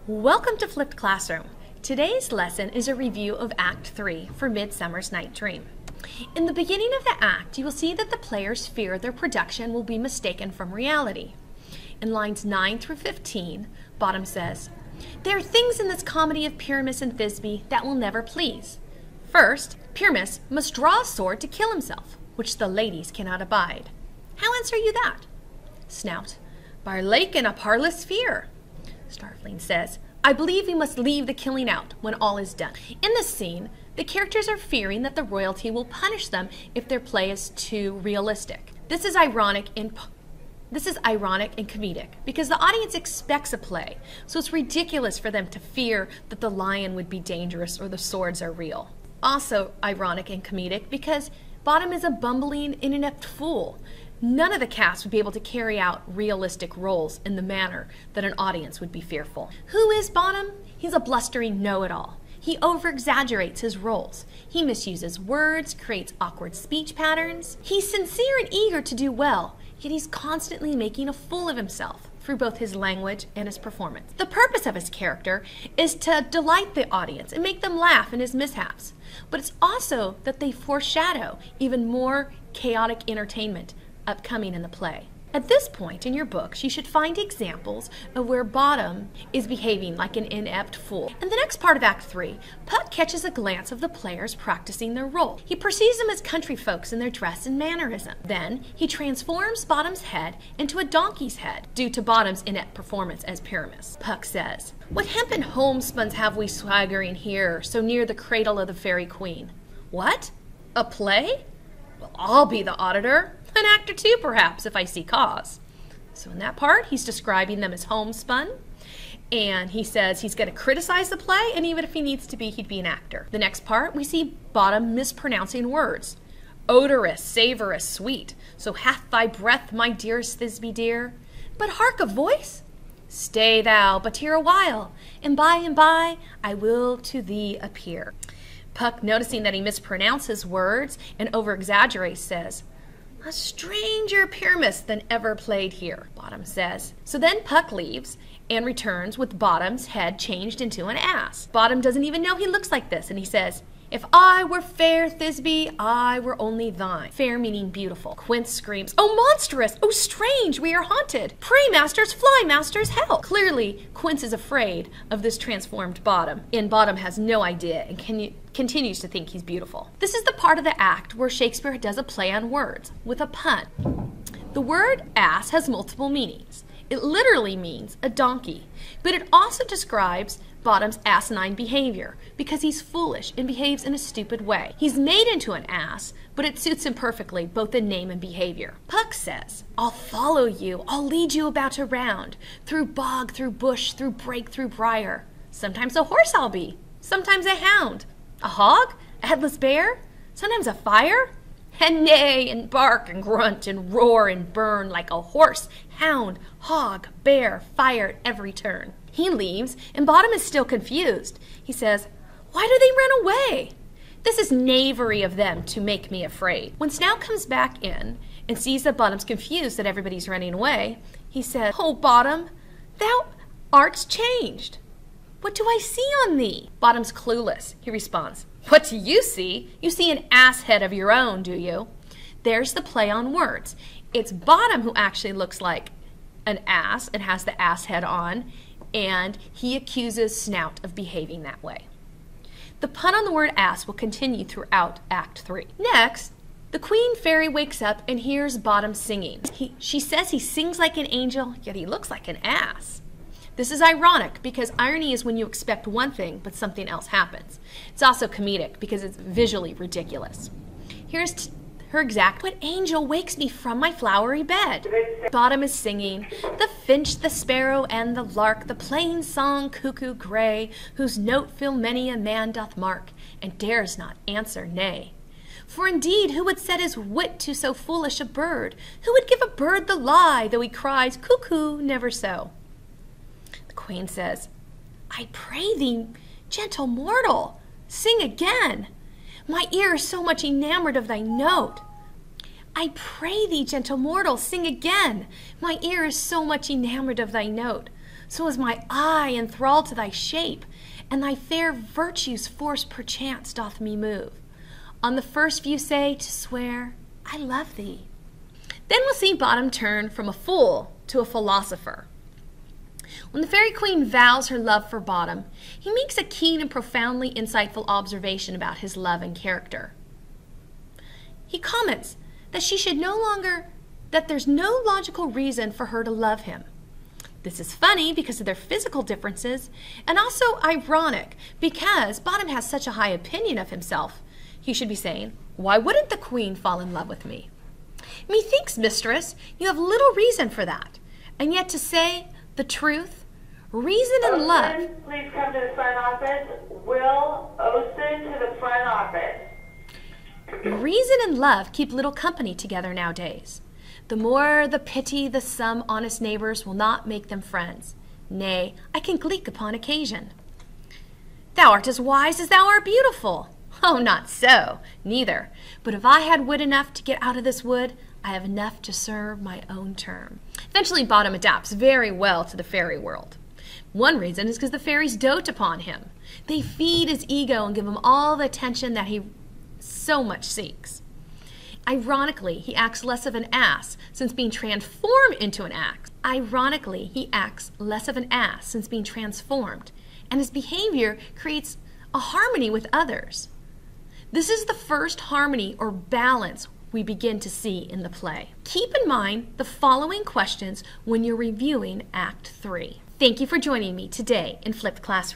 Welcome to Flipped Classroom. Today's lesson is a review of Act 3 for Midsummer's Night Dream. In the beginning of the act, you will see that the players fear their production will be mistaken from reality. In lines 9 through 15, Bottom says, "There are things in this comedy of Pyramus and Thisbe that will never please. First, Pyramus must draw a sword to kill himself, which the ladies cannot abide. How answer you that? Snout, by lake and a parlous fear. Starveling says, I believe we must leave the killing out when all is done. In this scene, the characters are fearing that the royalty will punish them if their play is too realistic. This is ironic and comedic because the audience expects a play, so it's ridiculous for them to fear that the lion would be dangerous or the swords are real. Also ironic and comedic because Bottom is a bumbling, inept fool. None of the cast would be able to carry out realistic roles in the manner that an audience would be fearful. Who is Bottom? He's a blustering know-it-all. He over-exaggerates his roles. He misuses words, creates awkward speech patterns. He's sincere and eager to do well, yet he's constantly making a fool of himself through both his language and his performance. The purpose of his character is to delight the audience and make them laugh in his mishaps. But it's also that they foreshadow even more chaotic entertainment upcoming in the play. At this point in your books, you should find examples of where Bottom is behaving like an inept fool. In the next part of Act 3, Puck catches a glance of the players practicing their role. He perceives them as country folks in their dress and mannerism. Then, he transforms Bottom's head into a donkey's head due to Bottom's inept performance as Pyramus. Puck says, "What hempen homespuns have we swaggering here, so near the cradle of the fairy queen?" "What? A play? Well, I'll be the auditor. An act or two, perhaps, if I see cause." So in that part, he's describing them as homespun, and he says he's going to criticize the play, and even if he needs to be, he'd be an actor. The next part, we see Bottom mispronouncing words. Odorous, savorous, sweet, so hath thy breath, my dearest Thisbe dear. But hark a voice! Stay thou but here a while, and by I will to thee appear. Puck, noticing that he mispronounces words and over-exaggerates, says, "A stranger Pyramus than ever played here," Bottom says. So then Puck leaves and returns with Bottom's head changed into an ass. Bottom doesn't even know he looks like this, and he says, "If I were fair, Thisbe, I were only thine." Fair meaning beautiful. Quince screams, "Oh, monstrous! Oh, strange! We are haunted! Pray, masters, fly, masters, help!" Clearly, Quince is afraid of this transformed Bottom, and Bottom has no idea and continues to think he's beautiful. This is the part of the act where Shakespeare does a play on words with a pun. The word ass has multiple meanings. It literally means a donkey, but it also describes Bottom's asinine behavior because he's foolish and behaves in a stupid way. He's made into an ass, but it suits him perfectly, both in name and behavior. Puck says, "I'll follow you, I'll lead you about around, through bog, through bush, through brake, through briar. Sometimes a horse I'll be, sometimes a hound, a hog, a headless bear, sometimes a fire, and neigh and bark and grunt and roar and burn like a horse, hound, hog, bear, fire at every turn." He leaves, and Bottom is still confused. He says, "Why do they run away? This is knavery of them to make me afraid." When Snout comes back in and sees that Bottom's confused that everybody's running away, he says, "Oh, Bottom, thou art changed. What do I see on thee?" Bottom's clueless. He responds, "What do you see? You see an ass head of your own, do you?" There's the play on words. It's Bottom who actually looks like an ass and has the ass head on, and he accuses Snout of behaving that way. The pun on the word ass will continue throughout Act 3. Next, the Queen Fairy wakes up and hears Bottom singing. She says he sings like an angel, yet he looks like an ass. This is ironic because irony is when you expect one thing but something else happens. It's also comedic because it's visually ridiculous. Here's her exact, "What angel wakes me from my flowery bed?" Bottom is singing, "The finch, the sparrow, and the lark, the plain song cuckoo gray, whose note full many a man doth mark, and dares not answer nay. For indeed, who would set his wit to so foolish a bird? Who would give a bird the lie, though he cries, cuckoo, never so?" The Queen says, "I pray thee, gentle mortal, sing again. My ear is so much enamored of thy note." "I pray thee, gentle mortal, sing again. My ear is so much enamored of thy note." So is my eye enthralled to thy shape, and thy fair virtue's force perchance doth me move. On the first view say, to swear, I love thee. Then we'll see Bottom turn from a fool to a philosopher. When the Fairy Queen vows her love for Bottom, he makes a keen and profoundly insightful observation about his love and character. He comments that there's no logical reason for her to love him. This is funny because of their physical differences, and also ironic because Bottom has such a high opinion of himself. He should be saying, why wouldn't the Queen fall in love with me? Methinks, mistress, you have little reason for that, and yet to say the truth, reason and love. Please come to the front office. Will Austin to the front office. Reason and love keep little company together nowadays. The more the pity the some honest neighbors will not make them friends. Nay, I can gleek upon occasion. Thou art as wise as thou art beautiful. Oh, not so, neither. But if I had wit enough to get out of this wood, I have enough to serve my own term. Eventually, Bottom adapts very well to the fairy world. One reason is because the fairies dote upon him. They feed his ego and give him all the attention that he so much seeks. Ironically, he acts less of an ass since being transformed into an ass. Ironically, he acts less of an ass since being transformed, and his behavior creates a harmony with others. This is the first harmony or balance we begin to see in the play. Keep in mind the following questions when you're reviewing Act 3. Thank you for joining me today in Flipped Classroom.